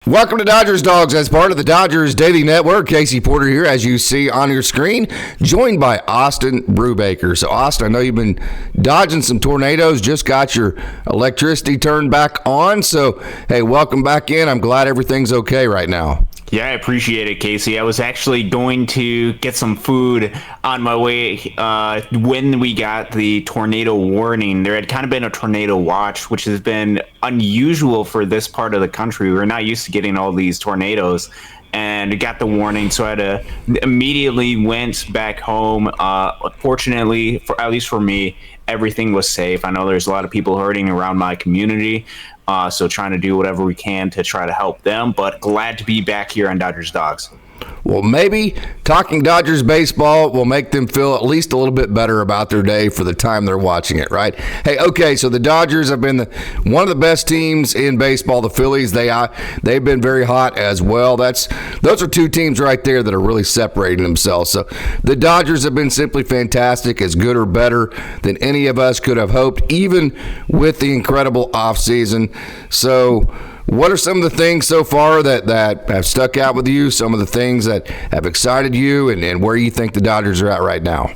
Welcome to Dodgers Dogs as part of the Dodgers Daily Network. Casey Porter here, as you see on your screen, joined by Austin Brubaker. So, Austin, I know you've been dodging some tornadoes, just got your electricity turned back on. So, hey, welcome back in. I'm glad everything's okay right now. Yeah, I appreciate it, Casey. I was actually going to get some food on my way when we got the tornado warning. There had kind of been a tornado watch, which has been unusual for this part of the country. We're not used to getting all these tornadoes. And got the warning, so I had to immediately went back home. Fortunately, at least for me, everything was safe. I know there's a lot of people hurting around my community, so trying to do whatever we can to try to help them. But glad to be back here on Dodgers Dogs. Well, maybe talking Dodgers baseball will make them feel at least a little bit better about their day for the time they're watching it, right? Hey, okay, so the Dodgers have been one of the best teams in baseball. The Phillies, they've been very hot as well. Those are two teams right there that are really separating themselves. So the Dodgers have been simply fantastic, as good or better than any of us could have hoped, even with the incredible offseason. So what are some of the things so far that have stuck out with you, some of the things that have excited you, and where you think the Dodgers are at right now?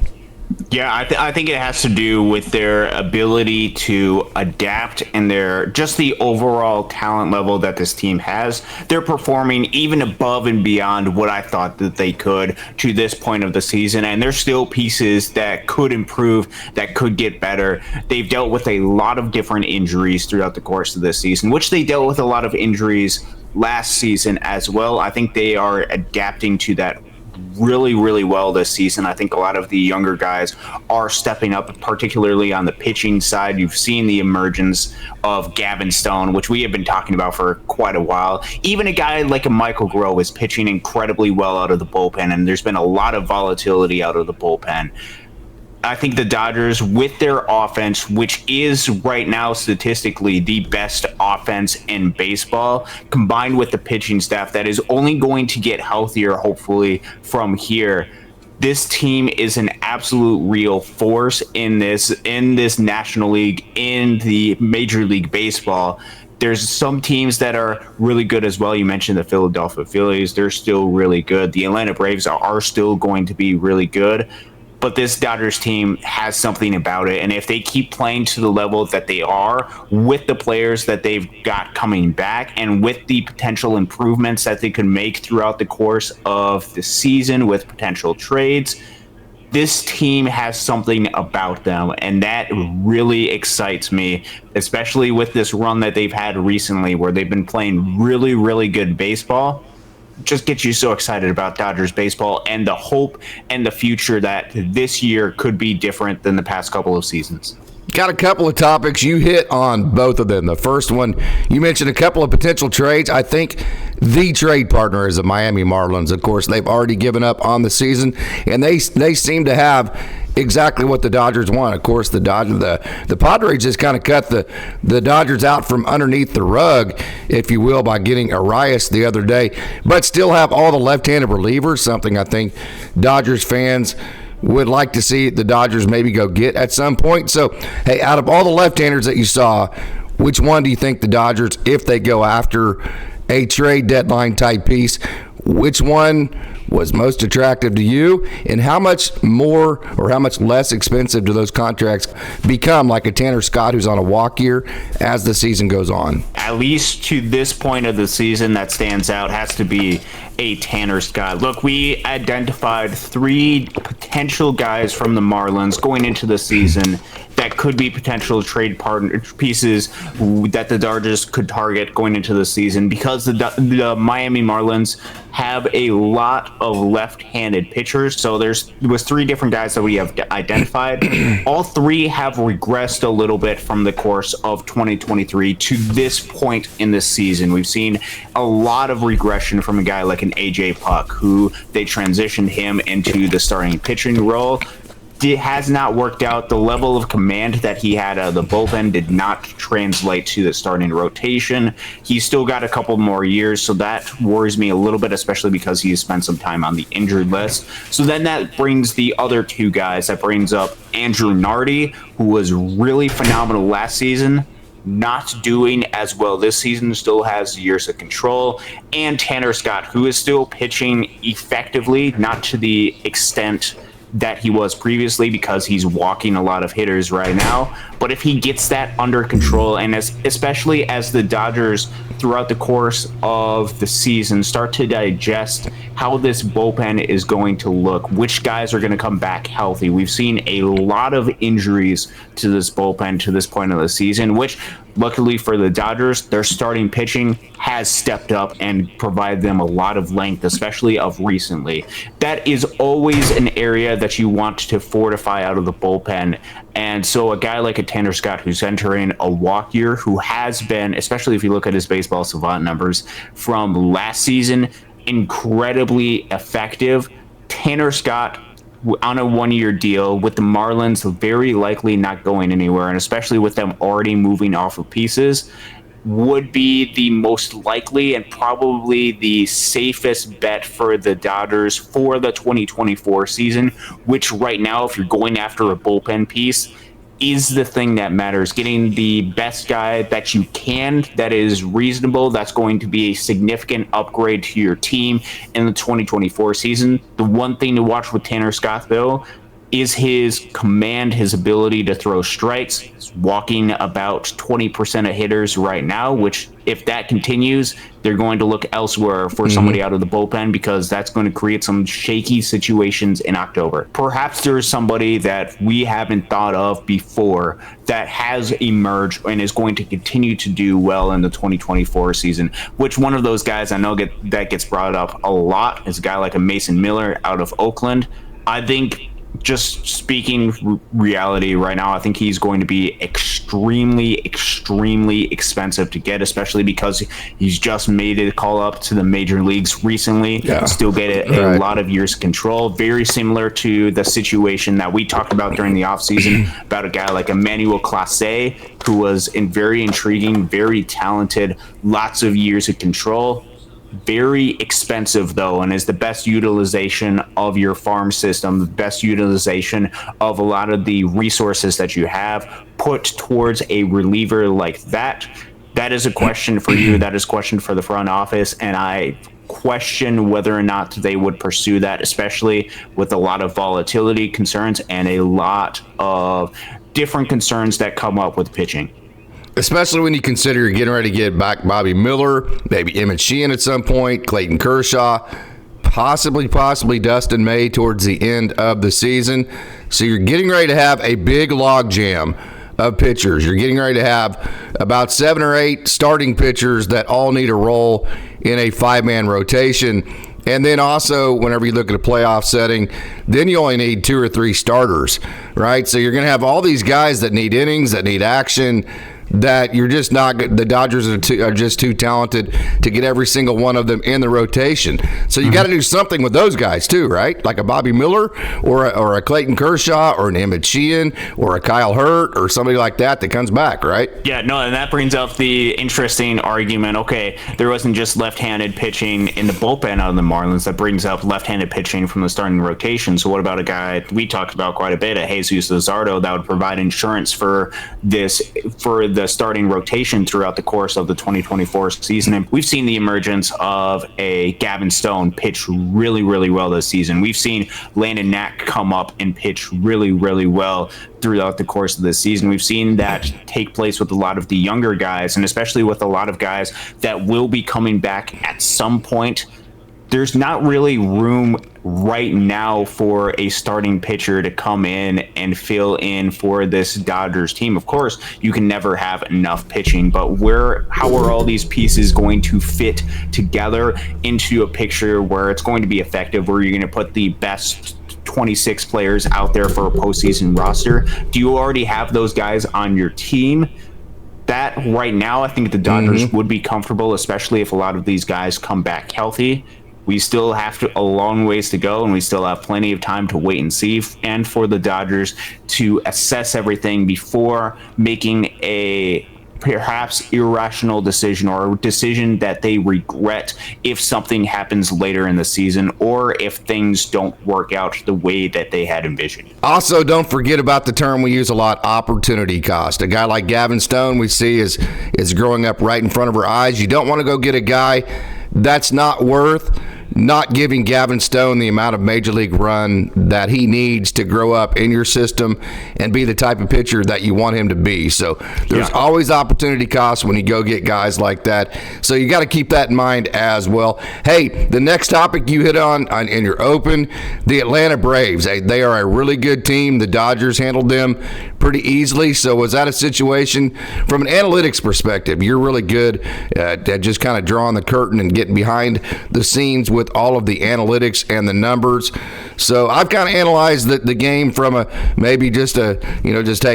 Yeah, I think it has to do with their ability to adapt and just the overall talent level that this team has. They're performing even above and beyond what I thought that they could to this point of the season, and there's still pieces that could improve, that could get better. They've dealt with a lot of different injuries throughout the course of this season, which they dealt with a lot of injuries last season as well. I think they are adapting to that really, really well this season. I think a lot of the younger guys are stepping up, particularly on the pitching side. You've seen the emergence of Gavin Stone, which we have been talking about for quite a while. Even a guy like a Michael Grove is pitching incredibly well out of the bullpen, and there's been a lot of volatility out of the bullpen. I think the Dodgers, with their offense, which is right now statistically the best offense in baseball, combined with the pitching staff that is only going to get healthier, hopefully, from here. This team is an absolute real force in this National League, in the Major League Baseball. There's some teams that are really good as well. You mentioned the Philadelphia Phillies. They're still really good. The Atlanta Braves are still going to be really good. But this Dodgers team has something about it, and if they keep playing to the level that they are, with the players that they've got coming back, and with the potential improvements that they can make throughout the course of the season with potential trades, this team has something about them, and that really excites me, especially with this run that they've had recently where they've been playing really, really good baseball. Just gets you so excited about Dodgers baseball and the hope and the future that this year could be different than the past couple of seasons. Got a couple of topics. You hit on both of them. The first one, you mentioned a couple of potential trades. I think the trade partner is the Miami Marlins. Of course, they've already given up on the season, and they seem to have exactly what the Dodgers want. Of course, the Padres just kind of cut the Dodgers out from underneath the rug, if you will, by getting Arias the other day, but still have all the left-handed relievers, something I think Dodgers fans would like to see the Dodgers maybe go get at some point. So, hey, out of all the left-handers that you saw, which one do you think the Dodgers, if they go after a trade deadline type piece, which one was most attractive to you, and how much more or how much less expensive do those contracts become, like a Tanner Scott who's on a walk year, as the season goes on? At least to this point of the season, that stands out has to be a Tanner Scott. Look, we identified 3 potential guys from the Marlins going into the season that could be potential trade partner pieces that the Dodgers could target going into the season, because the Miami Marlins have a lot of left-handed pitchers. So there was 3 different guys that we have identified. All 3 have regressed a little bit from the course of 2023 to this point in the season. We've seen a lot of regression from a guy like an AJ Puck, who they transitioned him into the starting pitching role. It has not worked out. The level of command that he had out of the bullpen did not translate to the starting rotation. He's still got a couple more years, so that worries me a little bit, especially because he's spent some time on the injured list. So then that brings the other 2 guys. That brings up Andrew Nardi, who was really phenomenal last season. not doing as well this season, still has years of control, and Tanner Scott, who is still pitching effectively, not to the extent that he was previously because he's walking a lot of hitters right now. But if he gets that under control, and especially as the Dodgers throughout the course of the season start to digest how this bullpen is going to look, which guys are going to come back healthy. We've seen a lot of injuries to this bullpen to this point of the season, which luckily for the Dodgers, their starting pitching has stepped up and provided them a lot of length, especially of recently. That is always an area that you want to fortify out of the bullpen. And so a guy like a Tanner Scott, who's entering a walk year, who has been, especially if you look at his baseball savant numbers from last season, incredibly effective. Tanner Scott on a one-year deal with the Marlins very likely not going anywhere, and especially with them already moving off of pieces, would be the most likely and probably the safest bet for the Dodgers for the 2024 season, which right now, if you're going after a bullpen piece, is the thing that matters. Getting the best guy that you can, that is reasonable, that's going to be a significant upgrade to your team in the 2024 season. The one thing to watch with Tanner Scott, though, is his command, his ability to throw strikes. He's walking about 20% of hitters right now, which if that continues, they're going to look elsewhere for somebody out of the bullpen, because that's going to create some shaky situations in October. Perhaps there's somebody that we haven't thought of before that has emerged and is going to continue to do well in the 2024 season, which one of those guys I know that gets brought up a lot is a guy like a Mason Miller out of Oakland. I think, just speaking reality right now, I think he's going to be extremely expensive to get, especially because he's just made a call up to the major leagues recently. Still get a lot of years of control. Very similar to the situation that we talked about during the offseason about a guy like Emmanuel Clase, who was very intriguing, very talented, lots of years of control. Very expensive, though, and is the best utilization of your farm system, the best utilization of a lot of the resources that you have put towards a reliever like that. That is a question for you. That is a question for the front office, and I question whether or not they would pursue that, especially with a lot of volatility concerns and a lot of different concerns that come up with pitching. Especially when you consider you're getting ready to get back Bobby Miller, maybe Emmett Sheehan at some point, Clayton Kershaw, possibly Dustin May towards the end of the season. So you're getting ready to have a big log jam of pitchers. You're getting ready to have about 7 or 8 starting pitchers that all need a role in a 5-man rotation. And then also, whenever you look at a playoff setting, then you only need 2 or 3 starters, right? So you're going to have all these guys that need innings, that need action, that you're just not, the Dodgers are just too talented to get every single one of them in the rotation. So you got to do something with those guys too, right? Like a Bobby Miller or a Clayton Kershaw or an Emmett Sheehan or a Kyle Hurt or somebody like that comes back, right? Yeah, no, and that brings up the interesting argument. Okay, there wasn't just left-handed pitching in the bullpen out of the Marlins. That brings up left-handed pitching from the starting rotation. So what about a guy we talked about quite a bit, a Jesus Luzardo, that would provide insurance for the starting rotation throughout the course of the 2024 season? And we've seen the emergence of a Gavin Stone pitch really well this season. We've seen Landon Knack come up and pitch really well throughout the course of this season. We've seen that take place with a lot of the younger guys, and especially with a lot of guys that will be coming back at some point. There's not really room right now for a starting pitcher to come in and fill in for this Dodgers team. Of course, you can never have enough pitching, but how are all these pieces going to fit together into a picture where it's going to be effective, where you're going to put the best 26 players out there for a postseason roster? Do you already have those guys on your team? That right now, I think the Dodgers would be comfortable, especially if a lot of these guys come back healthy. We still have a long ways to go, and we still have plenty of time to wait and see, and for the Dodgers to assess everything before making a perhaps irrational decision or a decision that they regret if something happens later in the season or if things don't work out the way that they had envisioned. Also, don't forget about the term we use a lot, opportunity cost. A guy like Gavin Stone we see is growing up right in front of our eyes. You don't want to go get a guy that's not worth not giving Gavin Stone the amount of major league run that he needs to grow up in your system and be the type of pitcher that you want him to be. So there's always opportunity costs when you go get guys like that. So you got to keep that in mind as well. Hey, the next topic you hit on in your open, the Atlanta Braves. They are a really good team. The Dodgers handled them pretty easily. So was that a situation from an analytics perspective? You're really good at just kind of drawing the curtain and getting behind the scenes with all of the analytics and the numbers. So I've kind of analyzed the game from hey,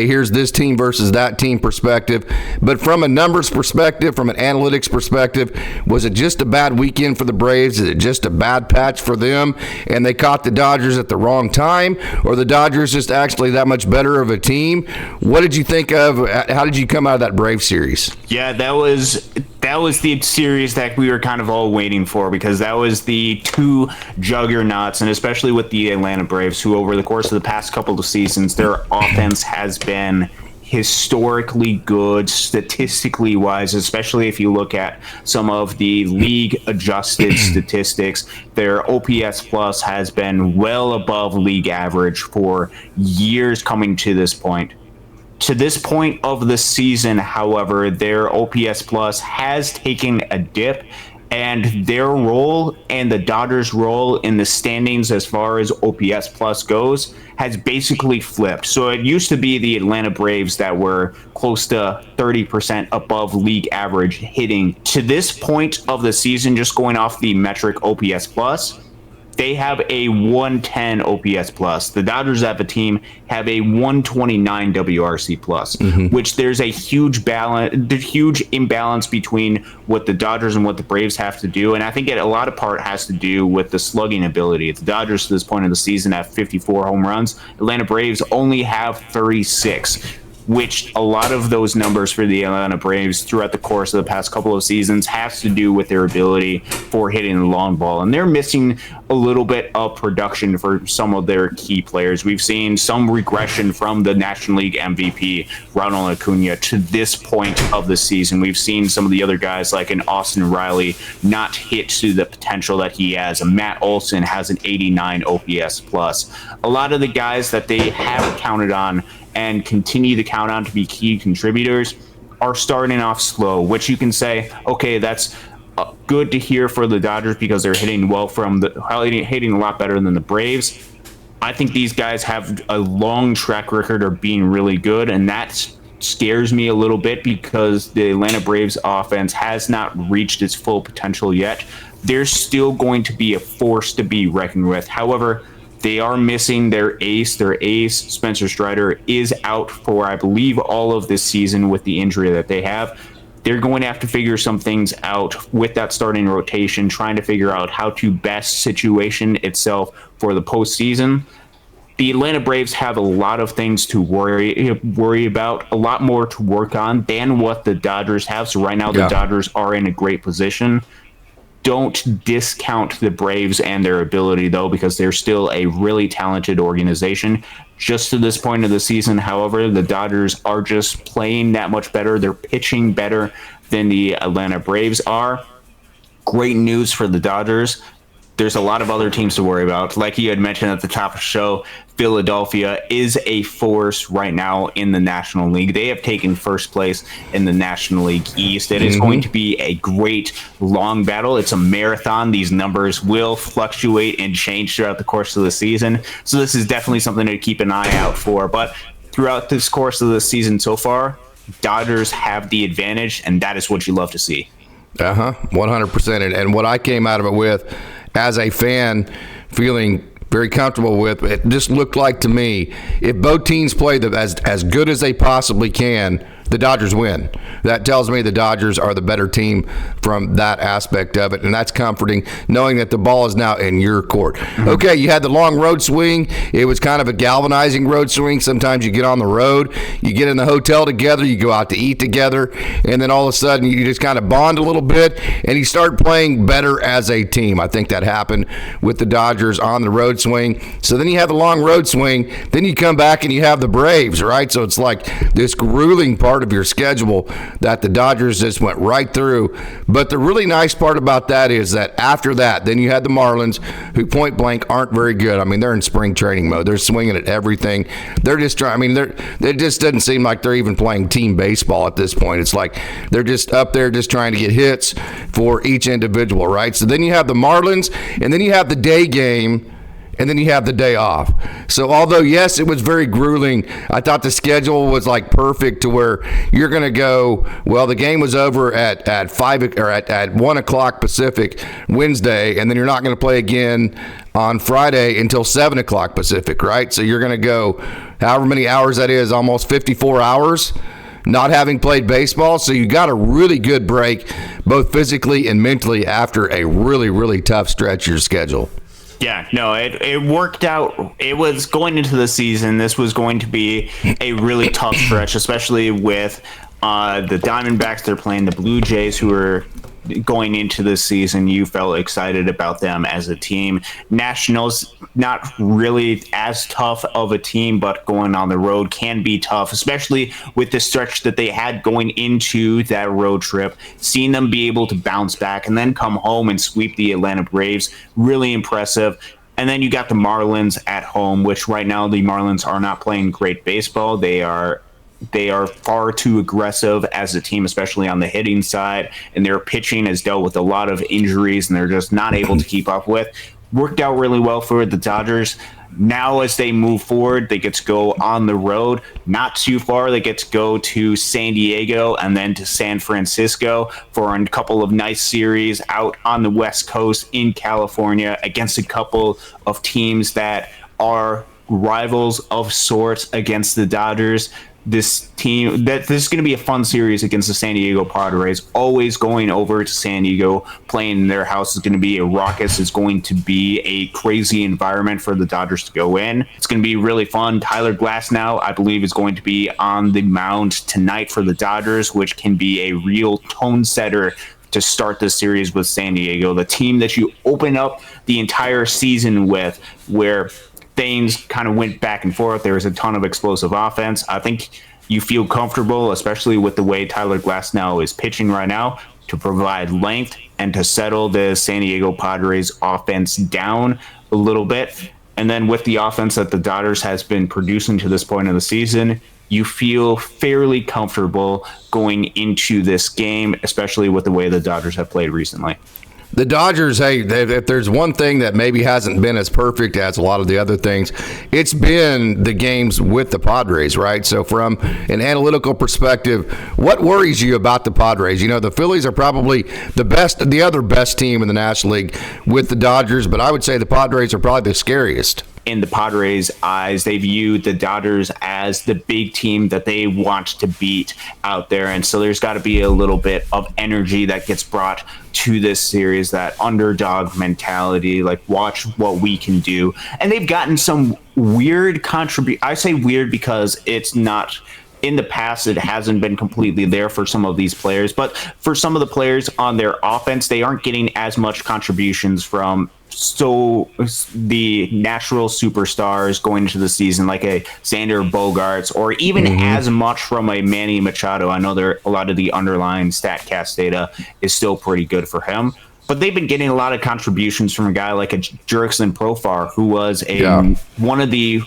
here's this team versus that team perspective. But from a numbers perspective, from an analytics perspective, was it just a bad weekend for the Braves? Is it just a bad patch for them and they caught the Dodgers at the wrong time? Or the Dodgers just actually that much better of a team? What did you think of? How did you come out of that Braves series? Yeah, that was the series that we were kind of all waiting for, because that was the two juggernauts, and especially with the Atlanta Braves, who over the course of the past couple of seasons, their offense has been historically good statistically wise, especially if you look at some of the league adjusted statistics. Their OPS plus has been well above league average for years coming to this point. To this point of the season, however, their OPS plus has taken a dip, and their role and the Dodgers' role in the standings as far as OPS plus goes has basically flipped. So it used to be the Atlanta Braves that were close to 30% above league average hitting. To this point of the season, just going off the metric OPS plus, they have a 110 OPS plus. The Dodgers as a team have a 129 WRC plus, which there's a huge imbalance between what the Dodgers and what the Braves have to do. And I think a lot of part has to do with the slugging ability. The Dodgers to this point of the season have 54 home runs. Atlanta Braves only have 36. Which a lot of those numbers for the Atlanta Braves throughout the course of the past couple of seasons has to do with their ability for hitting the long ball. And they're missing a little bit of production for some of their key players. We've seen some regression from the National League MVP, Ronald Acuna, to this point of the season. We've seen some of the other guys like an Austin Riley not hit to the potential that he has. Matt Olson has an 89 OPS plus. A lot of the guys that they have counted on and continue to count on to be key contributors are starting off slow, which you can say, okay, that's good to hear for the Dodgers because they're hitting hitting a lot better than the Braves. I think these guys have a long track record of being really good, and that scares me a little bit because the Atlanta Braves offense has not reached its full potential yet. They're still going to be a force to be reckoned with. However, they are missing their ace. Their ace, Spencer Strider, is out for, I believe, all of this season with the injury that they have. They're going to have to figure some things out with that starting rotation, trying to figure out how to best situation itself for the postseason. The Atlanta Braves have a lot of things to worry about, a lot more to work on than what the Dodgers have. So right now, the Dodgers are in a great position. Don't discount the Braves and their ability, though, because they're still a really talented organization. Just to this point of the season, however, the Dodgers are just playing that much better. They're pitching better than the Atlanta Braves are. Great news for the Dodgers. There's a lot of other teams to worry about. Like you had mentioned at the top of the show, Philadelphia is a force right now in the National League. They have taken first place in the National League East. It is going to be a great long battle. It's a marathon. These numbers will fluctuate and change throughout the course of the season. So this is definitely something to keep an eye out for. But throughout this course of the season so far, Dodgers have the advantage, and that is what you love to see. 100%. And what I came out of it with, as a fan, feeling very comfortable with, it just looked like to me, if both teams play as good as they possibly can the Dodgers win. That tells me the Dodgers are the better team from that aspect of it, and that's comforting knowing that the ball is now in your court. Okay, you had the long road swing. It was kind of a galvanizing road swing. Sometimes you get on the road, you get in the hotel together, you go out to eat together, and then all of a sudden you just kind of bond a little bit, and you start playing better as a team. I think that happened with the Dodgers on the road swing. So then you have the long road swing, then you come back and you have the Braves, right? So it's like this grueling part of your schedule that the Dodgers just went right through. But the really nice part about that is that after that, then you had the Marlins, who point blank aren't very good. I mean, they're in spring training mode. They're swinging at everything. They're just trying. I mean, it just doesn't seem like they're even playing team baseball at this point. It's like they're just up there just trying to get hits for each individual, right? So then you have the Marlins, and then you have the day game, and then you have the day off. So although, yes, it was very grueling, I thought the schedule was like perfect to where you're going to go, well, the game was over at 5 or at 1 o'clock Pacific Wednesday, and then you're not going to play again on Friday until 7 o'clock Pacific, right? So you're going to go however many hours that is, almost 54 hours not having played baseball. So you got a really good break both physically and mentally after a really, really tough stretch of your schedule. Yeah, no, it worked out. It was going into the season. This was going to be a really tough stretch, especially with the Diamondbacks. They're playing the Blue Jays, who are going into this season. You felt excited about them as a team. Nationals, not really as tough of a team, but going on the road can be tough, especially with the stretch that they had going into that road trip. Seeing them be able to bounce back and then come home and sweep the Atlanta Braves, really impressive. And then you got the Marlins at home, which right now the Marlins are not playing great baseball. They are far too aggressive as a team, especially on the hitting side, and their pitching has dealt with a lot of injuries, and they're just not able to keep up with. Worked out really well for the Dodgers. Now, as they move forward, they get to go on the road, not too far. They get to go to San Diego and then to San Francisco for a couple of nice series out on the West Coast in California against a couple of teams that are rivals of sorts against the Dodgers. This is going to be a fun series against the San Diego Padres. Always going over to San Diego, playing in their house is going to be a raucous. It's going to be a crazy environment for the Dodgers to go in. It's going to be really fun. Tyler Glasnow, I believe, is going to be on the mound tonight for the Dodgers, which can be a real tone setter to start this series with San Diego, the team that you open up the entire season with, where things kind of went back and forth. There was a ton of explosive offense. I think you feel comfortable, especially with the way Tyler Glasnow is pitching right now, to provide length and to settle the San Diego Padres offense down a little bit. And then with the offense that the Dodgers has been producing to this point of the season, you feel fairly comfortable going into this game, especially with the way the Dodgers have played recently. The Dodgers, hey, if there's one thing that maybe hasn't been as perfect as a lot of the other things, it's been the games with the Padres, right? So from an analytical perspective, what worries you about the Padres? You know, the Phillies are probably the other best team in the National League with the Dodgers, but I would say the Padres are probably the scariest. In the Padres' eyes, they view the Dodgers as the big team that they want to beat out there. And so there's got to be a little bit of energy that gets brought to this series, that underdog mentality, like watch what we can do. And they've gotten some weird contribution. I say weird because it's not. In the past, it hasn't been completely there for some of these players, but for some of the players on their offense, they aren't getting as much contributions from the natural superstars going into the season, like a Xander Bogaerts, or even as much from a Manny Machado. I know a lot of the underlying StatCast data is still pretty good for him, but they've been getting a lot of contributions from a guy like a Jurickson Profar, who was one of the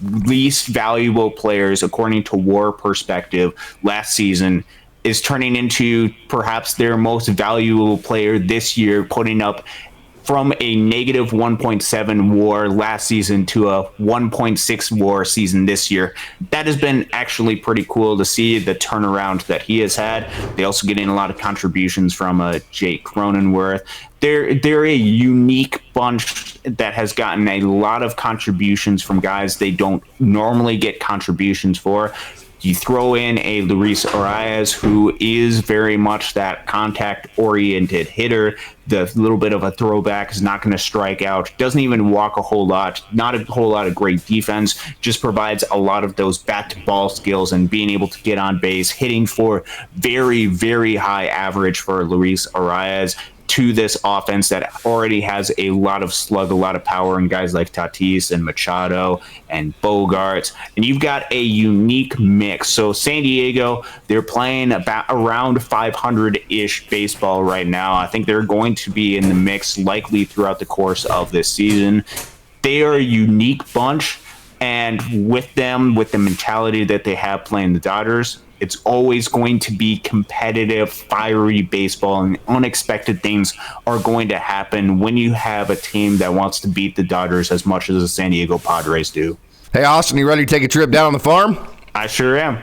least valuable players according to WAR perspective last season, is turning into perhaps their most valuable player this year, putting up from a negative 1.7 WAR last season to a 1.6 WAR season this year. That has been actually pretty cool to see the turnaround that he has had. They also get in a lot of contributions from Jake Cronenworth. They're a unique bunch that has gotten a lot of contributions from guys they don't normally get contributions for. You throw in a Luis Arias, who is very much that contact-oriented hitter. The little bit of a throwback is not going to strike out. Doesn't even walk a whole lot. Not a whole lot of great defense. Just provides a lot of those bat-to-ball skills and being able to get on base, hitting for very, very high average for Luis Arias to this offense that already has a lot of slug, a lot of power in guys like Tatis and Machado and Bogarts. And you've got a unique mix. So San Diego, they're playing about around 500-ish baseball right now. I think they're going to be in the mix likely throughout the course of this season. They are a unique bunch. And with them, with the mentality that they have playing the Dodgers, it's always going to be competitive, fiery baseball, and unexpected things are going to happen when you have a team that wants to beat the Dodgers as much as the San Diego Padres do. Hey, Austin, you ready to take a trip down on the farm? I sure am.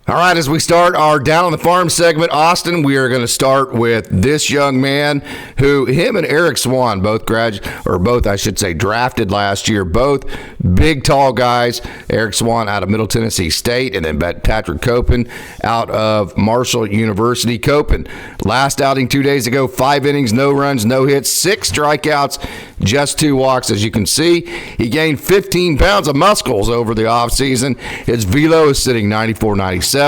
All right, as we start our Down on the Farm segment, Austin, we are going to start with this young man who, him and Eric Swan, both drafted last year, both big, tall guys. Eric Swan out of Middle Tennessee State, and then Patrick Copen out of Marshall University. Copen, last outing 2 days ago, 5 innings, no runs, no hits, 6 strikeouts, just 2 walks. As you can see, he gained 15 pounds of muscles over the offseason. His velo is sitting 94-97.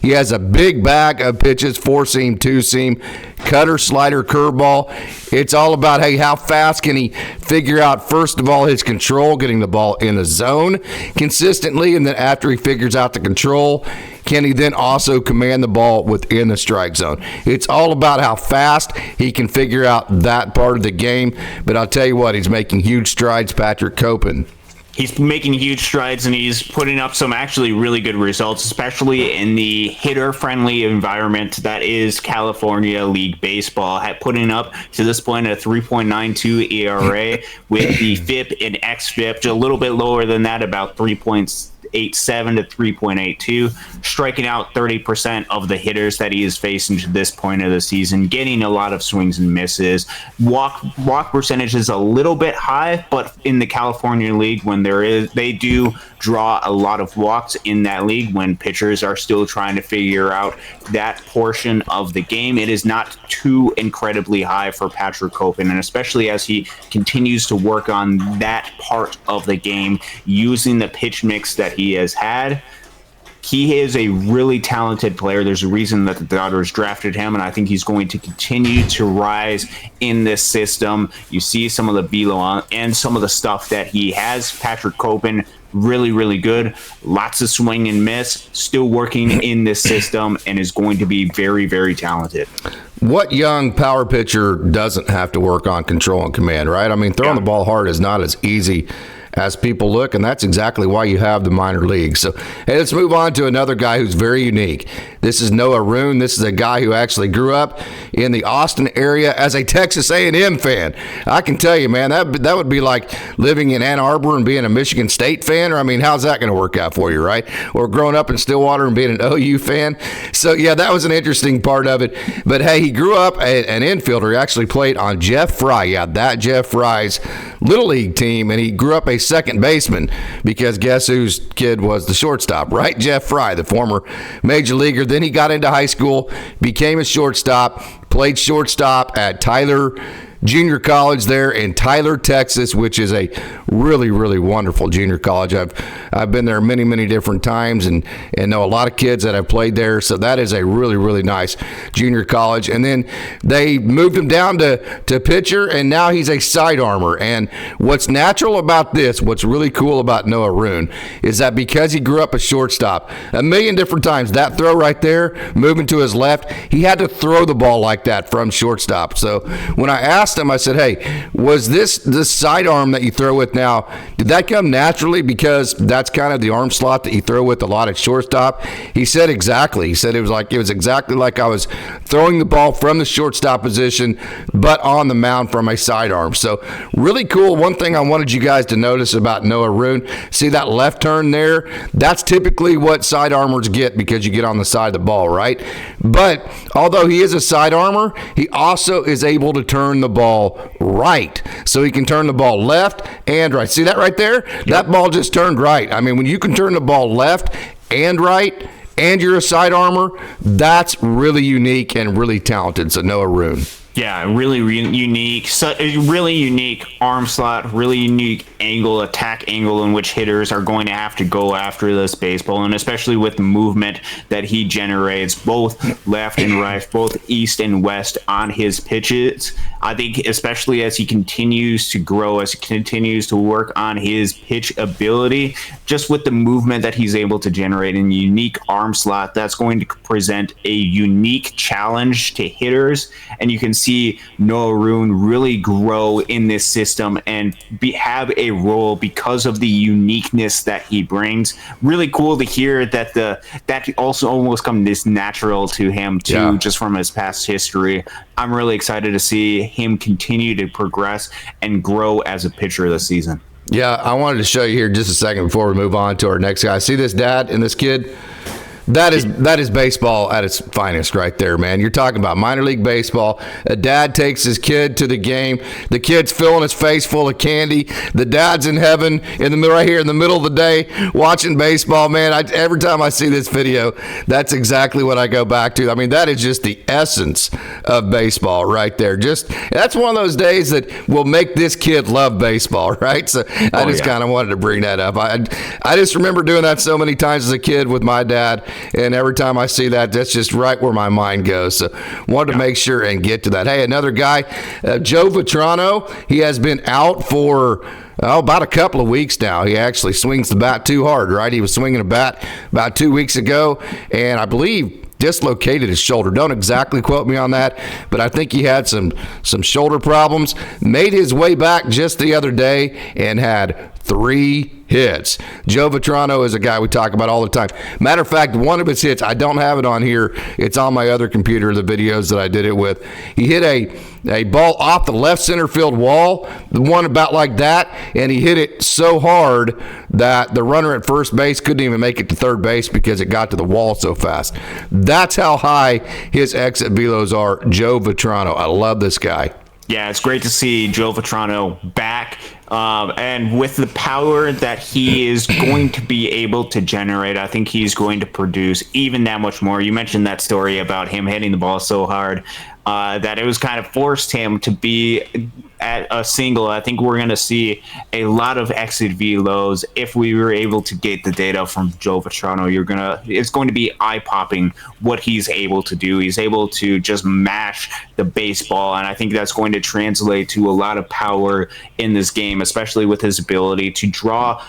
He has a big bag of pitches, 4-seam, 2-seam, cutter, slider, curveball. It's all about, hey, how fast can he figure out, first of all, his control, getting the ball in the zone consistently, and then after he figures out the control, can he then also command the ball within the strike zone? It's all about how fast he can figure out that part of the game. But I'll tell you what, he's making huge strides, Patrick Copen. He's making huge strides, and he's putting up some actually really good results, especially in the hitter-friendly environment that is California League Baseball. Putting up, to this point, a 3.92 ERA with the FIP and XFIP, a little bit lower than that, about 3.87 to 3.82, striking out 30% of the hitters that he has faced to this point of the season, getting a lot of swings and misses. Walk percentage is a little bit high, but in the California League, when they do draw a lot of walks in that league when pitchers are still trying to figure out that portion of the game. It is not too incredibly high for Patrick Copen, and especially as he continues to work on that part of the game using the pitch mix that he has had. He is a really talented player. There's a reason that the Dodgers drafted him, and I think he's going to continue to rise in this system. You see some of the velo and some of the stuff that he has. Patrick Copen, really, really good. Lots of swing and miss, still working in this system, and is going to be very, very talented. What young power pitcher doesn't have to work on control and command, right? I mean, throwing the ball hard is not as easy as people look, and that's exactly why you have the minor leagues. So, hey, let's move on to another guy who's very unique. This is Noah Ruen. This is a guy who actually grew up in the Austin area as a Texas A&M fan. I can tell you, man, that would be like living in Ann Arbor and being a Michigan State fan. Or, I mean, how's that going to work out for you, right? Or growing up in Stillwater and being an OU fan. So, yeah, that was an interesting part of it. But, hey, he grew up an infielder. He actually played on Jeff Fry. Yeah, that Jeff Fry's Little League team, and he grew up a second baseman because guess whose kid was the shortstop, right? Jeff Fry, the former major leaguer. Then he got into high school, became a shortstop, played shortstop at Tyler Junior College there in Tyler, Texas, which is a really, really wonderful junior college. I've been there many, many different times and know a lot of kids that have played there. So that is a really, really nice junior college. And then they moved him down to pitcher, and now he's a side armor. And what's natural about this, what's really cool about Noah Ruen, is that because he grew up a shortstop a million different times, that throw right there, moving to his left, he had to throw the ball like that from shortstop. So when I asked him, I said, hey, was this sidearm that you throw with now, did that come naturally because that's kind of the arm slot that you throw with a lot at shortstop? He said exactly. He said it was exactly like I was throwing the ball from the shortstop position, but on the mound from a sidearm. So really cool. One thing I wanted you guys to notice about Noah Ruen, see that left turn there? That's typically what side armors get because you get on the side of the ball, right? But although he is a side armor, he also is able to turn the ball ball right, so he can turn the ball left and right. See that right there? Yep. That ball just turned right. I mean, when you can turn the ball left and right, and you're a side armor, that's really unique and really talented. So Noah Ruen. Yeah, really unique. So, really unique arm slot, really unique attack angle in which hitters are going to have to go after this baseball, and especially with the movement that he generates, both left and right, both east and west on his pitches. I think especially as he continues to grow, as he continues to work on his pitch ability, just with the movement that he's able to generate in a unique arm slot, that's going to present a unique challenge to hitters, and you can see Noah Ruen really grow in this system and have a role because of the uniqueness that he brings. Really cool to hear that that also almost come this natural to him too, just from his past history. I'm really excited to see him continue to progress and grow as a pitcher this season. Yeah, I wanted to show you here just a second before we move on to our next guy. See this dad and this kid? That is baseball at its finest right there, man. You're talking about minor league baseball. A dad takes his kid to the game. The kid's filling his face full of candy. The dad's in heaven right here in the middle of the day watching baseball, man. Every time I see this video, that's exactly what I go back to. I mean, that is just the essence of baseball right there. That's one of those days that will make this kid love baseball, right? So I just kind of wanted to bring that up. I just remember doing that so many times as a kid with my dad. And every time I see that, that's just right where my mind goes. So wanted to make sure and get to that. Hey, another guy, Joe Vetrano, he has been out for about a couple of weeks now. He actually swings the bat too hard, right? He was swinging a bat about 2 weeks ago, and I believe dislocated his shoulder. Don't exactly quote me on that, but I think he had some shoulder problems. Made his way back just the other day and had 3 hits. Joe Vetrano is a guy we talk about all the time. Matter of fact, one of his hits, I don't have it on here. It's on my other computer, the videos that I did it with. He hit a ball off the left center field wall, the one about like that, and he hit it so hard that the runner at first base couldn't even make it to third base because it got to the wall so fast. That's how high his exit velos are. Joe Vetrano. I love this guy. Yeah, it's great to see Joe Vetrano back. And with the power that he is going to be able to generate, I think he's going to produce even that much more. You mentioned that story about him hitting the ball so hard that it was kind of forced him to be at a single. I think we're going to see a lot of exit velos if we were able to get the data from Joe Vetrano. It's going to be eye-popping what he's able to do. He's able to just mash the baseball, and I think that's going to translate to a lot of power in this game, especially with his ability to draw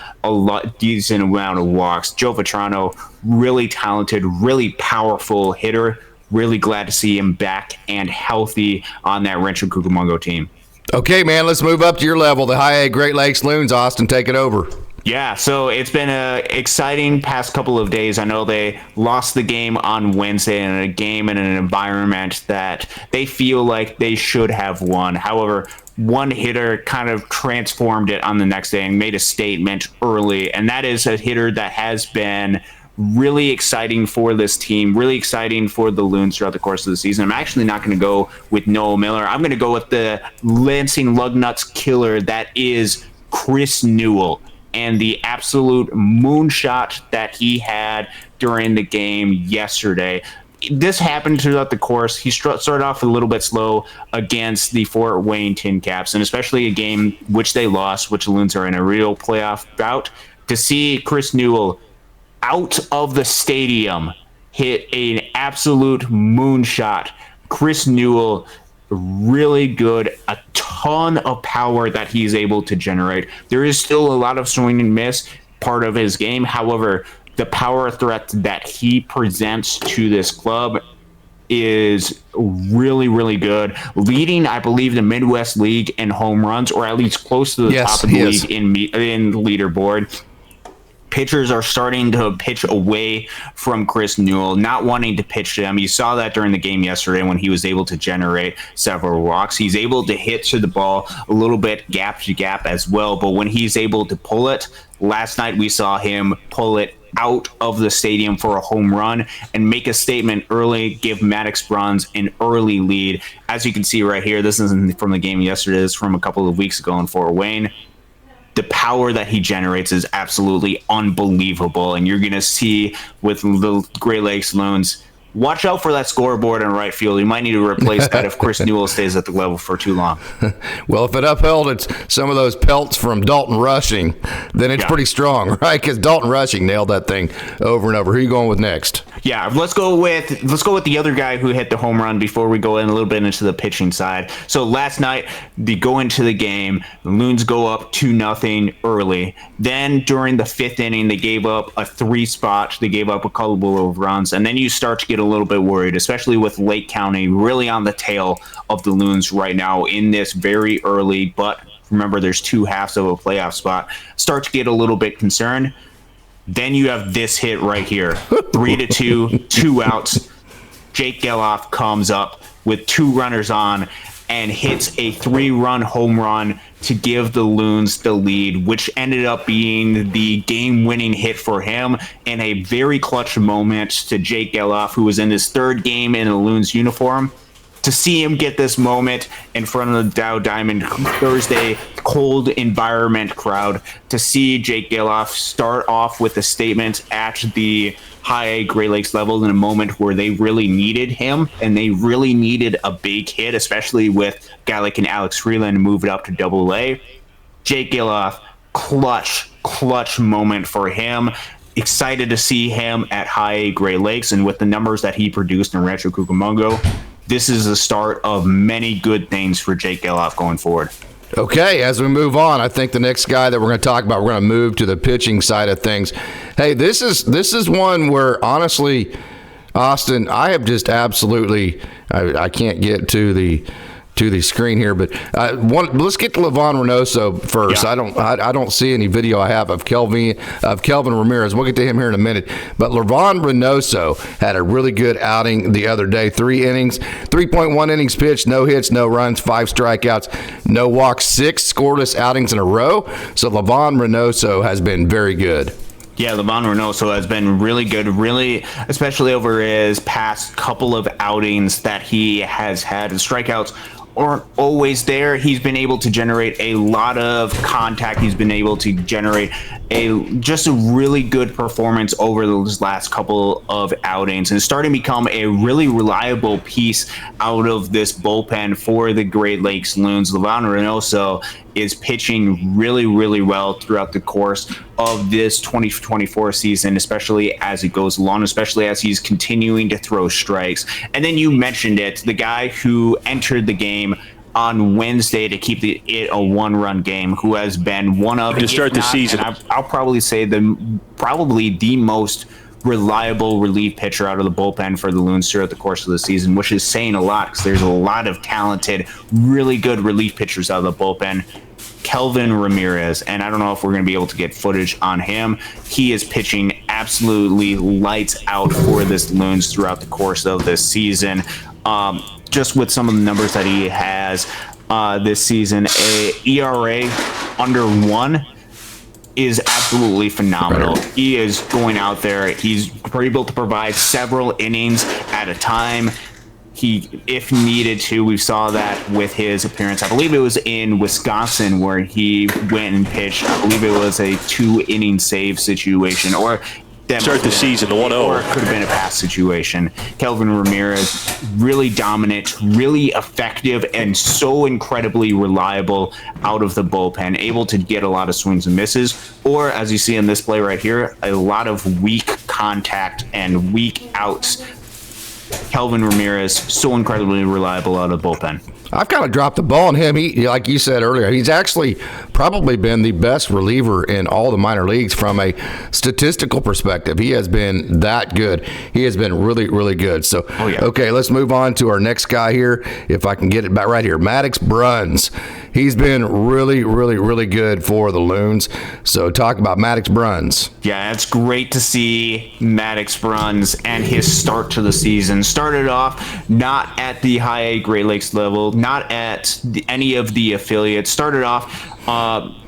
decent amount of walks. Joe Vetrano, really talented, really powerful hitter. Really glad to see him back and healthy on that Rancho Cucamonga team. Okay, man, let's move up to your level. The High A Great Lakes Loons. Austin, take it over. Yeah, so it's been an exciting past couple of days. I know they lost the game on Wednesday in a game in an environment that they feel like they should have won. However, one hitter kind of transformed it on the next day and made a statement early, and that is a hitter that has been really exciting for this team, really exciting for the Loons throughout the course of the season. I'm actually not going to go with Noah Miller. I'm going to go with the Lansing Lugnuts killer that is Chris Newell and the absolute moonshot that he had during the game yesterday. This happened throughout the course. He started off a little bit slow against the Fort Wayne Tin Caps, and especially a game which they lost, which the Loons are in a real playoff bout. To see Chris Newell out of the stadium hit an absolute moonshot. Chris Newell, really good, a ton of power that he's able to generate. There is still a lot of swing and miss part of his game. However, the power threat that he presents to this club is really, really good. Leading, I believe, the Midwest League in home runs, or at least close to the top of the league in the leaderboard. Pitchers are starting to pitch away from Chris Newell, not wanting to pitch to him. You saw that during the game yesterday when he was able to generate several walks. He's able to hit to the ball a little bit gap to gap as well, but when he's able to pull it, last night we saw him pull it out of the stadium for a home run and make a statement early, give Maddux Bruns an early lead. As you can see right here, this isn't from the game yesterday, this is from a couple of weeks ago in Fort Wayne. The power that he generates is absolutely unbelievable, and you're going to see with the Great Lakes Loons, watch out for that scoreboard in right field. You might need to replace that if Chris Newell stays at the level for too long. Well, if it upheld it's some of those pelts from Dalton Rushing, then it's pretty strong, right? Because Dalton Rushing nailed that thing over and over. Who are you going with next? Yeah, let's go with the other guy who hit the home run before we go in a little bit into the pitching side. So last night, they go into the game, the Loons go up 2-0 early. Then during the 5th inning, they gave up a 3-spot. They gave up a couple of runs, and then you start to get a little bit worried, especially with Lake County really on the tail of the Loons right now in this very early, but remember there's 2 halves of a playoff spot. Start to get a little bit concerned. Then you have this hit right here, 3-2, 2 outs. Jake Geloff comes up with 2 runners on and hits a 3-run home run to give the Loons the lead, which ended up being the game-winning hit for him in a very clutch moment to Jake Geloff, who was in his 3rd game in a Loons uniform. To see him get this moment in front of the Dow Diamond Thursday cold environment crowd, to see Jake Geloff start off with a statement at the high A Great Lakes level in a moment where they really needed him and they really needed a big hit, especially with a guy like an Alex Freeland move it up to Double-A. Jake Geloff, clutch moment for him. Excited to see him at high A Great Lakes, and with the numbers that he produced in Rancho Cucamonga, this is the start of many good things for Jake Geloff going forward. Okay, as we move on, I think the next guy that we're going to talk about, we're going to move to the pitching side of things. Hey, this is one where, honestly, Austin, I have just absolutely, I can't get to the screen here, but let's get to Livan Reinoso first. Yeah. I don't see any video I have of Kelvin Ramirez. We'll get to him here in a minute. But Livan Reinoso had a really good outing the other day. 3 innings, 3.1 innings pitched, no hits, no runs, 5 strikeouts, no walks, 6 scoreless outings in a row. So Livan Reinoso has been very good. Yeah, Livan Reinoso has been really good, really, especially over his past couple of outings that he has had. His strikeouts aren't always there. He's been able to generate a lot of contact. He's been able to generate just a really good performance over those last couple of outings, and starting to become a really reliable piece out of this bullpen for the Great Lakes Loons. Livan Reinoso is pitching really, really well throughout the course of this 2024 season, especially as it goes along, especially as he's continuing to throw strikes. And then you mentioned it, the guy who entered the game on Wednesday to keep it a 1-run game, who has been one of, to start the season, I'll probably say probably the most reliable relief pitcher out of the bullpen for the Loons throughout the course of the season, which is saying a lot because there's a lot of talented, really good relief pitchers out of the bullpen. Kelvin Ramirez, and I don't know if we're going to be able to get footage on him. He is pitching absolutely lights out for this Loons throughout the course of this season. Just with some of the numbers that he has this season, a ERA under 1 is absolutely phenomenal. He is going out there. He's able to provide several innings at a time. He, if needed to, we saw that with his appearance. I believe it was in Wisconsin where he went and pitched. I believe it was a 2-inning save situation, or start the season to 1-0. Or it could have been a pass situation. Kelvin Ramirez, really dominant, really effective, and so incredibly reliable out of the bullpen, able to get a lot of swings and misses, or as you see in this play right here, a lot of weak contact and weak outs. Kelvin Ramirez, so incredibly reliable out of the bullpen. I've kind of dropped the ball on him. He, like you said earlier, he's actually probably been the best reliever in all the minor leagues from a statistical perspective. He has been that good. He has been really, really good. So, Okay, let's move on to our next guy here. If I can get it back right here, Maddux Bruns. He's been really, really, really good for the Loons. So talk about Maddux Bruns. Yeah, it's great to see Maddux Bruns and his start to the season. Started off not at the high A Great Lakes level, not at any of the affiliates. Started off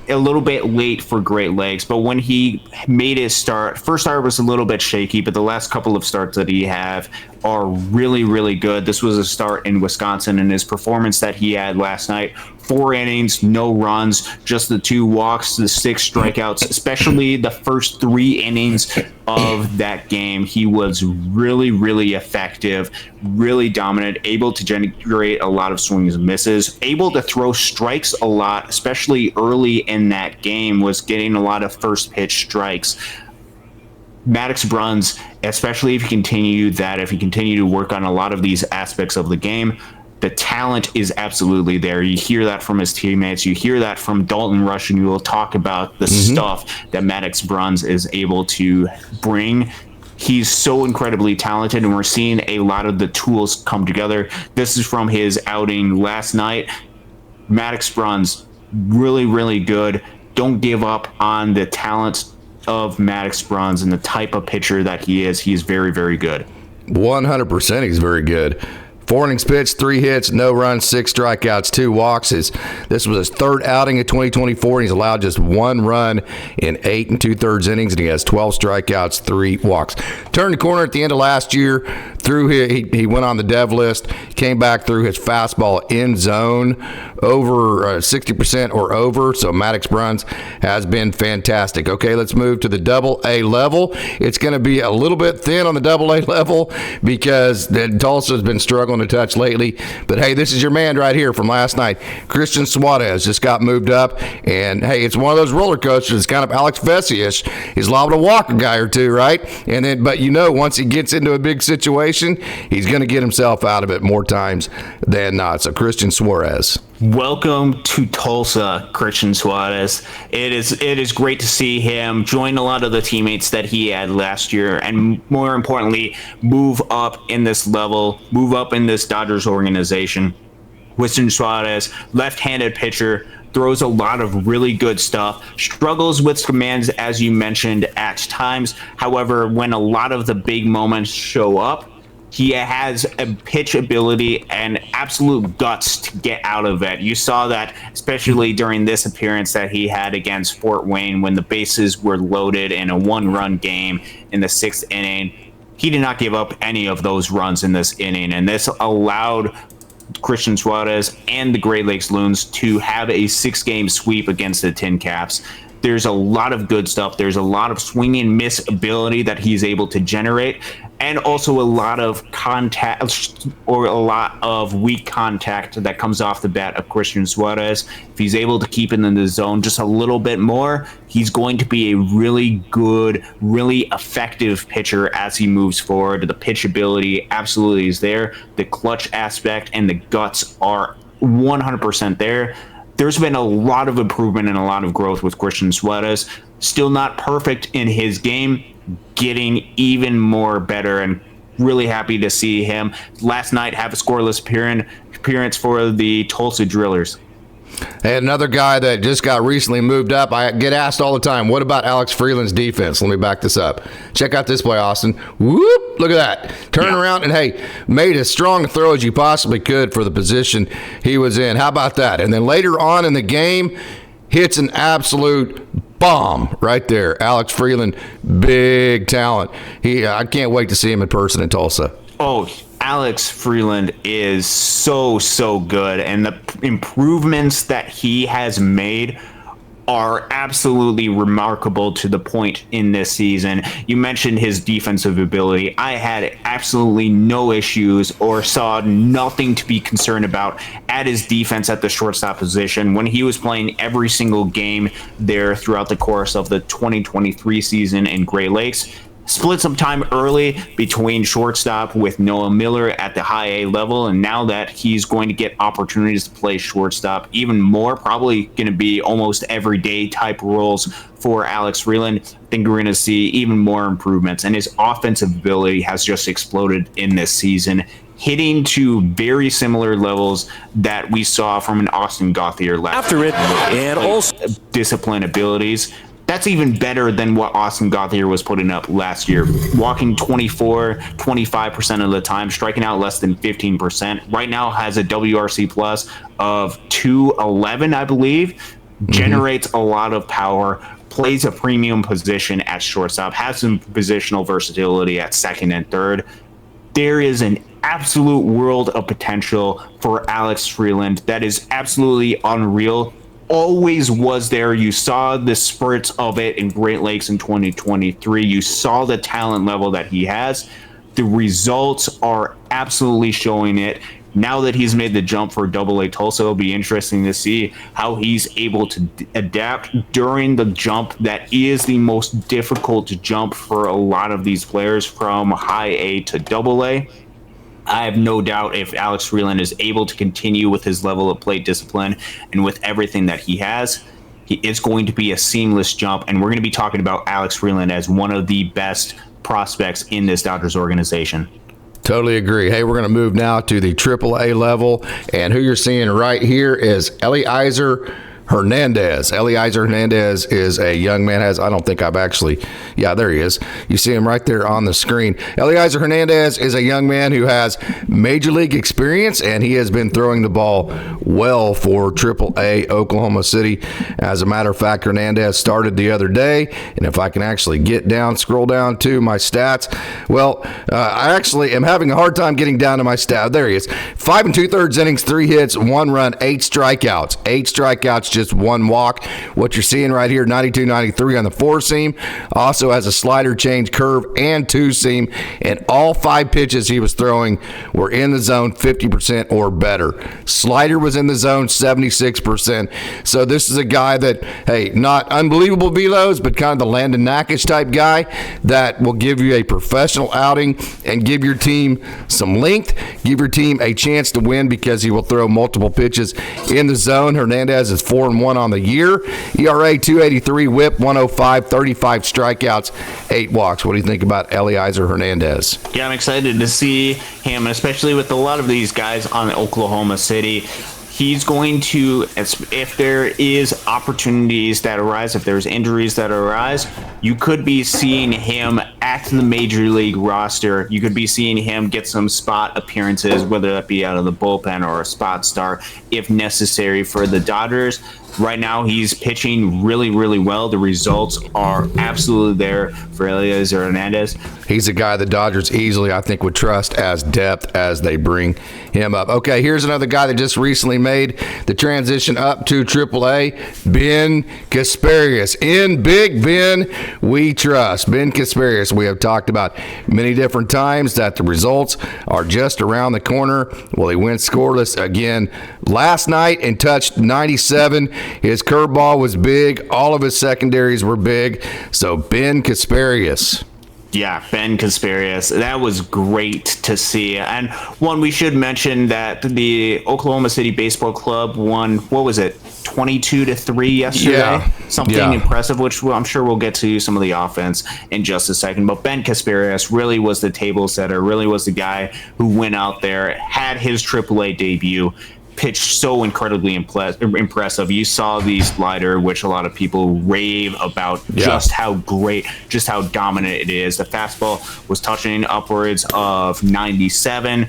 a little bit late for Great Lakes, but when he made his first start was a little bit shaky, but the last couple of starts that he have are really, really good. This was a start in Wisconsin, and his performance that he had last night, 4 innings, no runs, just the 2 walks, the 6 strikeouts, especially the first 3 innings of that game. He was really, really effective, really dominant, able to generate a lot of swings and misses, able to throw strikes a lot, especially early in that game, was getting a lot of first pitch strikes. Maddux Bruns, especially if you continue to work on a lot of these aspects of the game, the talent is absolutely there. You hear that from his teammates. You hear that from Dalton Rush, and you will talk about the stuff that Maddux Bruns is able to bring. He's so incredibly talented, and we're seeing a lot of the tools come together. This is from his outing last night. Maddux Bruns, really, really good. Don't give up on the talent of Maddux Bruns and the type of pitcher that he is. He is very, very good. 100% he's very good. 4 innings pitched, 3 hits, no runs, 6 strikeouts, 2 walks. This was his 3rd outing of 2024, and he's allowed just 1 run in 8 2/3 innings, and he has 12 strikeouts, 3 walks. Turned the corner at the end of last year. He went on the dev list, came back through his fastball in zone, over 60% or over. So Maddux Bruns has been fantastic. Okay, let's move to the Double-A level. It's going to be a little bit thin on the Double-A level because Tulsa's been struggling to touch lately. But hey, this is your man right here from last night. Christian Suarez just got moved up, and hey, it's one of those roller coasters. It's kind of Alex Vesey-ish. He's liable to walk a guy or two, right? And then, but once he gets into a big situation, he's going to get himself out of it more times than not. So Christian Suarez. Welcome to Tulsa, Christian Suarez. It is great to see him join a lot of the teammates that he had last year, and more importantly, move up in this level, move up in this Dodgers organization. Christian Suarez, left-handed pitcher, throws a lot of really good stuff, struggles with commands, as you mentioned, at times. However, when a lot of the big moments show up, he has a pitch ability and absolute guts to get out of it. You saw that especially during this appearance that he had against Fort Wayne when the bases were loaded in a 1-run game in the 6th inning. He did not give up any of those runs in this inning, and this allowed Christian Suarez and the Great Lakes Loons to have a 6-game sweep against the Tin Caps. There's a lot of good stuff. There's a lot of swing and miss ability that he's able to generate, and also a lot of contact, or a lot of weak contact that comes off the bat of Christian Suarez. If he's able to keep it in the zone just a little bit more, he's going to be a really good, really effective pitcher as he moves forward. The pitch ability absolutely is there. The clutch aspect and the guts are 100% there. There's been a lot of improvement and a lot of growth with Christian Suarez. Still not perfect in his game, getting even more better, and really happy to see him last night have a scoreless appearance for the Tulsa Drillers. Hey, another guy that just got recently moved up. I get asked all the time, what about Alex Freeland's defense? Let me back this up. Check out this play, Austin. Whoop! Look at that. Turn around and, hey, made as strong a throw as you possibly could for the position he was in. How about that? And then later on in the game, hits an absolute bomb right there. Alex Freeland, big talent. I can't wait to see him in person in Tulsa. Oh, Alex Freeland is so good, and the improvements that he has made are absolutely remarkable to the point in this season. You mentioned his defensive ability. I had absolutely no issues or saw nothing to be concerned about at his defense at the shortstop position when he was playing every single game there throughout the course of the 2023 season in Great Lakes. Split some time early between shortstop with Noah Miller at the high A level, and now that he's going to get opportunities to play shortstop even more, probably going to be almost everyday type roles for Alex Freeland. I think we're going to see even more improvements, and his offensive ability has just exploded in this season, hitting to very similar levels that we saw from an Austin Gauthier last after it, and also discipline abilities. That's even better than what Austin Gauthier was putting up last year. Walking 25% of the time, striking out less than 15%. Right now has a WRC plus of 211, I believe. generates a lot of power, plays a premium position at shortstop, has some positional versatility at second and third. There is an absolute world of potential for Alex Freeland that is absolutely unreal. Always was there. You saw the spurts of it in Great Lakes in 2023. You saw the talent level that he has. The results are absolutely showing it. Now that he's made the jump for AA Tulsa, it'll be interesting to see how he's able to adapt during the jump that is the most difficult jump for a lot of these players from high A to AA. I have no doubt if Alex Freeland is able to continue with his level of plate discipline and with everything that he has, it's going to be a seamless jump. And we're going to be talking about Alex Freeland as one of the best prospects in this Dodgers organization. Totally agree. Hey, we're going to move now to the AAA level, and who you're seeing right here is Eliezer Hernandez. Eliezer Hernandez is a young man. I don't think I've actually, there he is. You see him right there on the screen. Eliezer Hernandez is a young man who has major league experience, and he has been throwing the ball well for AAA Oklahoma City. As a matter of fact, Hernandez started the other day, and if I can actually scroll down to my stats, I actually am having a hard time getting down to my stat. There he is. 5 2/3 innings, 3 hits, 1 run, 8 strikeouts. 8 strikeouts, just 1 walk. What you're seeing right here, 92-93 on the 4-seam. Also has a slider, change, curve, and 2-seam. And all 5 pitches he was throwing were in the zone 50% or better. Slider was in the zone 76%. So this is a guy that, not unbelievable velos, but kind of the Landon Nakish type guy that will give you a professional outing and give your team some length, give your team a chance to win because he will throw multiple pitches in the zone. Hernandez is 4-1 on the year. ERA 283, whip 105, 35 strikeouts, 8 walks. What do you think about Eliezer Hernandez? Yeah, I'm excited to see him, especially with a lot of these guys on Oklahoma City. He's going to, if there is opportunities that arise, if there's injuries that arise, you could be seeing him at the major league roster. You could be seeing him get some spot appearances, whether that be out of the bullpen or a spot start, if necessary for the Dodgers. Right now, he's pitching really, really well. The results are absolutely there for Eliezer Hernandez. He's a guy the Dodgers easily, I think, would trust as depth as they bring him up. Okay, here's another guy that just recently made the transition up to AAA, Ben Casper. In Big Ben, we trust. Ben Casper, we have talked about many different times that the results are just around the corner. Well, he went scoreless again last night and touched 97. His curveball was big. All of his secondaries were big. So Ben Casparius. Yeah, Ben Casparius. That was great to see. And one, we should mention that the Oklahoma City Baseball Club won, 22-3 yesterday? Yeah. Something impressive, which I'm sure we'll get to some of the offense in just a second. But Ben Casparius really was the table setter, really was the guy who went out there, had his AAA debut, pitched so incredibly impressive. You saw the slider, which a lot of people rave about, just how great, just how dominant it is. The fastball was touching upwards of 97.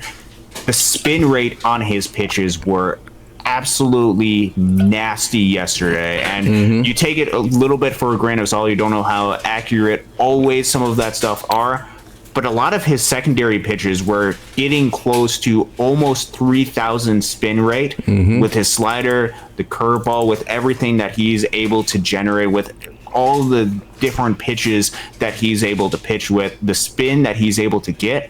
The spin rate on his pitches were absolutely nasty yesterday, and you take it a little bit for a grain of salt. You don't know how accurate always some of that stuff are. But a lot of his secondary pitches were getting close to almost 3,000 spin rate with his slider, the curveball, with everything that he's able to generate, with all the different pitches that he's able to pitch with, the spin that he's able to get.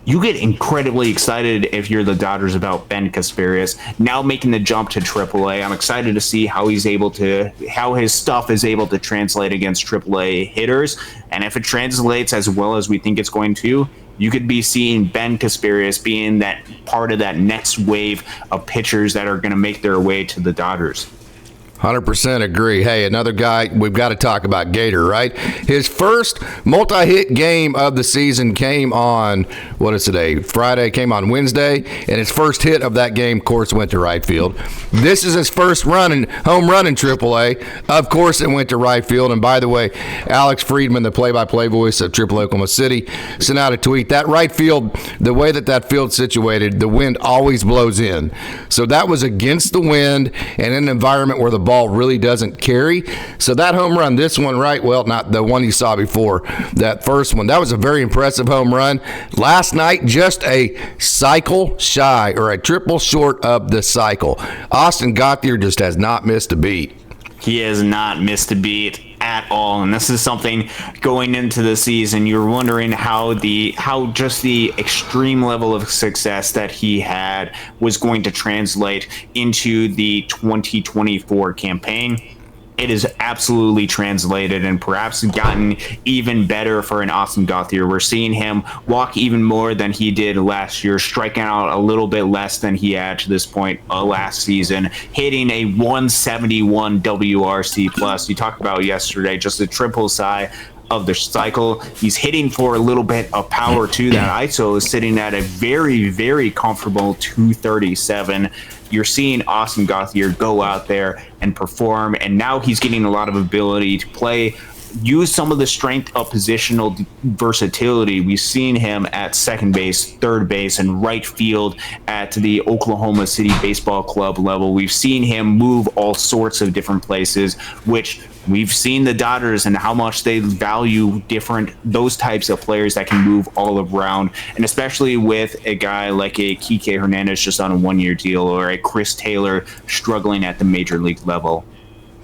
You get incredibly excited if you're the Dodgers about Ben Casparius now making the jump to AAA. I'm excited to see how his stuff is able to translate against AAA hitters. And if it translates as well as we think it's going to, you could be seeing Ben Casparius being that part of that next wave of pitchers that are going to make their way to the Dodgers. 100% agree. Hey, another guy we've got to talk about, Gator, right? His first multi-hit game of the season came on, Friday, came on Wednesday, and his first hit of that game, of course, went to right field. This is his first home run in AAA. Of course, it went to right field. And by the way, Alex Friedman, the play-by-play voice of AAA Oklahoma City, sent out a tweet. That right field, the way that field's situated, the wind always blows in. So that was against the wind and in an environment where the ball ball really doesn't carry. So that home run, this one, right? Well, not the one you saw before, that first one. That was a very impressive home run. Last night, just a cycle shy or a triple short of the cycle. Austin Gauthier just has not missed a beat. He has not missed a beat at all, and this is something going into the season. You're wondering how just the extreme level of success that he had was going to translate into the 2024 campaign. It is absolutely translated and perhaps gotten even better for an Austin Gauthier. We're seeing him walk even more than he did last year, striking out a little bit less than he had to this point last season, hitting a 171 WRC plus. You talked about yesterday, just a triple side of the cycle. He's hitting for a little bit of power too. That ISO is sitting at a very, very comfortable 237. You're seeing Austin Gauthier go out there and perform, and now he's getting a lot of ability to use some of the strength of positional versatility. We've seen him at second base, third base, and right field at the Oklahoma City Baseball Club level. We've seen him move all sorts of different places, which we've seen the Dodgers and how much they value those types of players that can move all around, and especially with a guy like a Eliezer Hernandez just on a one-year deal, or a Chris Taylor struggling at the major league level.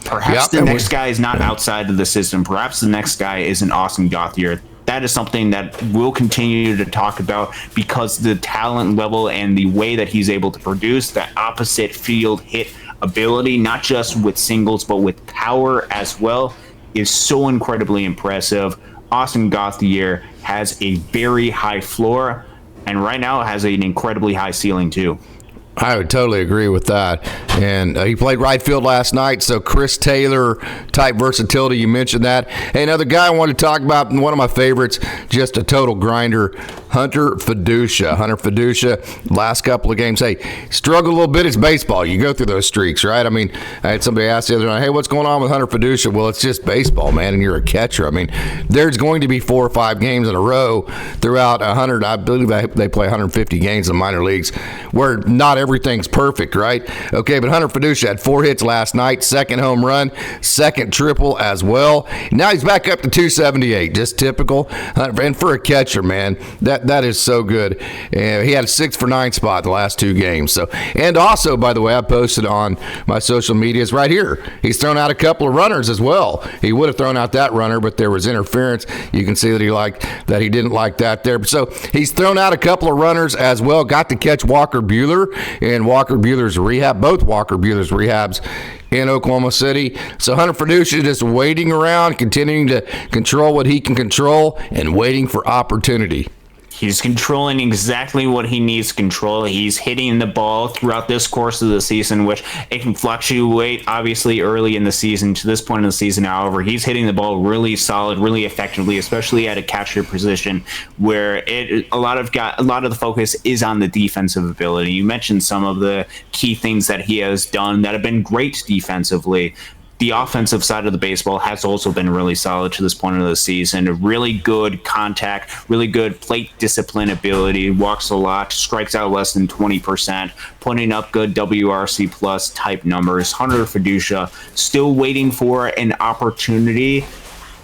Perhaps the next guy is not outside of the system. Perhaps the next guy is an Austin Gauthier. That is something that we'll continue to talk about, because the talent level and the way that he's able to produce that opposite field hit ability, not just with singles but with power as well, is so incredibly impressive. Austin Gauthier has a very high floor, and right now has an incredibly high ceiling too. I would totally agree with that. And he played right field last night, so Chris Taylor type versatility, you mentioned that. Hey, another guy I wanted to talk about, one of my favorites, just a total grinder, Hunter Feduccia. Hunter Feduccia, last couple of games, hey, struggled a little bit. It's baseball. You go through those streaks, right? I mean, I had somebody ask the other night, hey, what's going on with Hunter Feduccia? Well, it's just baseball, man, and you're a catcher. I mean, there's going to be 4 or 5 games in a row throughout 100. I believe they play 150 games in the minor leagues where not everything's perfect, right? Okay, but Hunter Feduccia had 4 hits last night, second home run, second triple as well. Now he's back up to 278, just typical. And for a catcher, man, that is so good. And he had a 6 for 9 spot the last 2 games. So, and also, by the way, I posted on my social medias right here. He's thrown out a couple of runners as well. He would have thrown out that runner, but there was interference. You can see that he didn't like that there. So he's thrown out a couple of runners as well. Got to catch Walker Buehler in Walker Buehler's rehab, both Walker Buehler's rehabs in Oklahoma City. So Hunter Feduccia just waiting around, continuing to control what he can control and waiting for opportunity. He's controlling exactly what he needs to control. He's hitting the ball throughout this course of the season, which it can fluctuate, obviously, early in the season. To this point in the season, however, he's hitting the ball really solid, really effectively, especially at a catcher position where a lot of the focus is on the defensive ability. You mentioned some of the key things that he has done that have been great defensively. The offensive side of the baseball has also been really solid to this point of the season. Really good contact, really good plate discipline ability, walks a lot, strikes out less than 20%, putting up good WRC plus type numbers. Hunter Feduccia still waiting for an opportunity.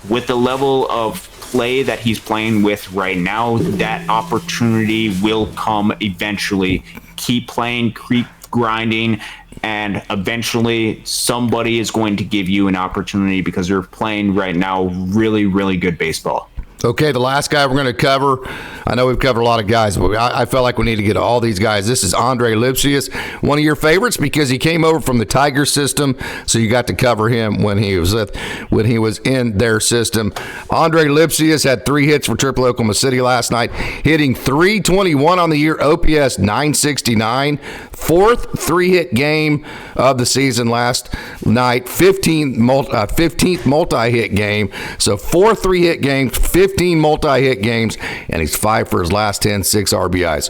With the level of play that he's playing with right now, that opportunity will come eventually. Keep playing, keep grinding, and eventually somebody is going to give you an opportunity, because you're playing right now really, really good baseball. Okay, the last guy we're going to cover, I know we've covered a lot of guys, but I felt like we need to get to all these guys. This is Andre Lipcius, one of your favorites because he came over from the Tiger system, so you got to cover him when he was in their system. Andre Lipcius had 3 hits for Triple Oklahoma City last night, hitting .321 on the year, OPS .969, 4th 3-hit game of the season last night, 15th multi-hit game, so 4 3-hit games, 15 multi-hit games, and he's 5 for his last 10, 6 RBIs.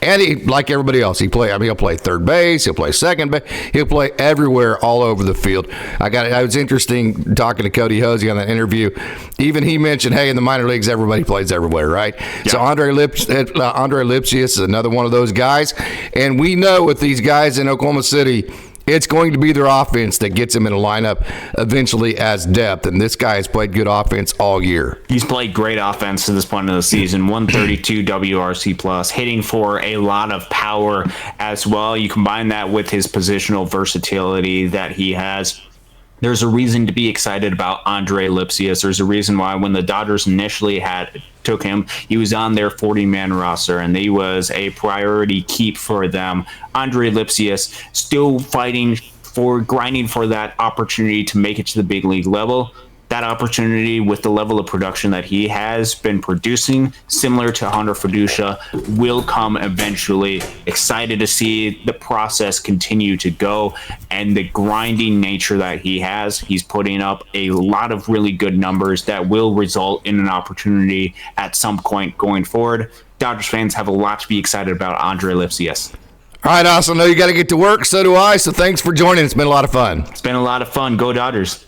And he, like everybody else, he'll play third base, he'll play second base, he'll play everywhere, all over the field. It was interesting talking to Cody Hosey on that interview. Even he mentioned, hey, in the minor leagues, everybody plays everywhere, right? Yeah. So Andre Lipcius is another one of those guys. And we know with these guys in Oklahoma City, It's going to be their offense that gets him in a lineup eventually as depth, and this guy has played good offense all year. He's played great offense to this point of the season, 132 WRC plus, hitting for a lot of power as well. You combine that with his positional versatility that he has. There's a reason to be excited about Andre Lipcius. There's a reason why when the Dodgers initially took him, he was on their 40-man roster, and he was a priority keep for them. Andre Lipcius still grinding for that opportunity to make it to the big league level. That opportunity, with the level of production that he has been producing, similar to Hunter Feduccia, will come eventually. Excited to see the process continue to go, and the grinding nature that he has. He's putting up a lot of really good numbers that will result in an opportunity at some point going forward. Dodgers fans have a lot to be excited about Andre Lipcius. All right, I also know you got to get to work. So do I. So thanks for joining. It's been a lot of fun. It's been a lot of fun. Go Dodgers.